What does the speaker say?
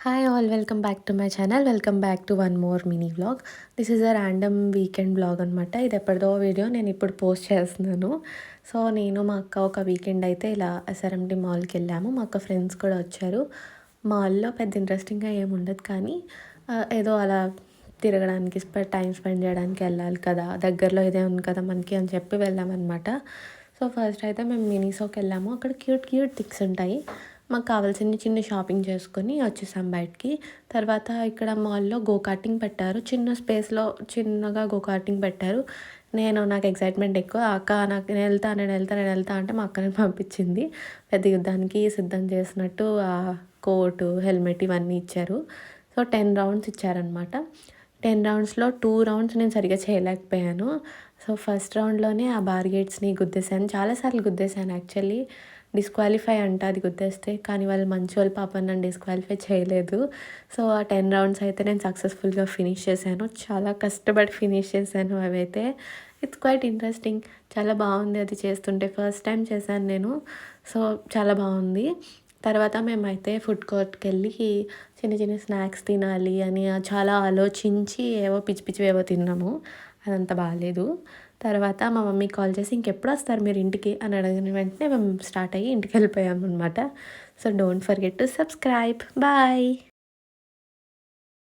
Hi all welcome back to my channel. Welcome back to one more mini vlog. This is a random weekend vlog అనమాట. ఇది ఎప్పటిదో video నేను ఇప్పుడు post చేస్తున్నాను. So నేను మా అక్క ఒక వీకెండ్ అయితే ఇలా ఎస్ఆర్ఎంటీ మాల్కి వెళ్ళాము. మా అక్క ఫ్రెండ్స్ కూడా వచ్చారు. మాల్లో పెద్ద ఇంట్రెస్టింగ్గా ఏమి ఉండదు, కానీ ఏదో అలా తిరగడానికి టైం స్పెండ్ చేయడానికి వెళ్ళాలి కదా, దగ్గరలో ఇదే ఉంది కదా మనకి అని చెప్పి వెళ్ళామన్నమాట. సో ఫస్ట్ అయితే మేము మినీసోకి వెళ్ళాము. అక్కడ క్యూట్ క్యూట్ థింగ్స్ ఉంటాయి. మాకు కావాల్సిన చిన్న షాపింగ్ చేసుకొని వచ్చేసాం బయటికి. తర్వాత ఇక్కడ మాల్లో గో కార్టింగ్ పెట్టారు. చిన్న స్పేస్లో చిన్నగా గో కార్టింగ్ పెట్టారు. నాకు ఎక్సైట్మెంట్ ఎక్కువ. అక్క నాకు నేను వెళ్తా అంటే మా అక్కని పంపించింది. పెద్ద యుద్ధానికి సిద్ధం చేసినట్టు ఆ కోటు, హెల్మెట్ ఇవన్నీ ఇచ్చారు. సో 10 రౌండ్స్ ఇచ్చారనమాట. 10 రౌండ్స్లో 2 రౌండ్స్ నేను సరిగ్గా చేయలేకపోయాను. సో ఫస్ట్ రౌండ్లోనే ఆ బార్గేట్స్ని గుద్దేశాను. చాలాసార్లు గుద్దేశాను యాక్చువల్లీ. డిస్క్వాలిఫై అంట అది గుద్దేస్తే, కానీ వాళ్ళు మంచి వాళ్ళు, పాపం నన్ను డిస్క్వాలిఫై చేయలేదు. సో ఆ 10 రౌండ్స్ అయితే నేను సక్సెస్ఫుల్గా ఫినిష్ చేశాను. చాలా కష్టపడి ఫినిష్ చేశాను అవైతే. It's quite interesting. చాలా బాగుంది అది చేస్తుంటే. ఫస్ట్ టైం చేశాను నేను. సో చాలా బాగుంది. తర్వాత మేమైతే ఫుడ్ కోర్ట్కి వెళ్ళి చిన్న చిన్న స్నాక్స్ తినాలి అని చాలా ఆలోచించి ఏవో పిచ్చి పిచ్చివి ఏవో తిన్నాము. అదంతా బాగాలేదు. తర్వాత మా మమ్మీ కాల్ చేసి ఇంకెప్పుడు వస్తారు మీరు ఇంటికి అని అడిగిన వెంటనే మేము స్టార్ట్ అయ్యి ఇంటికి వెళ్ళిపోయాము అనమాట. So don't forget to subscribe. Bye.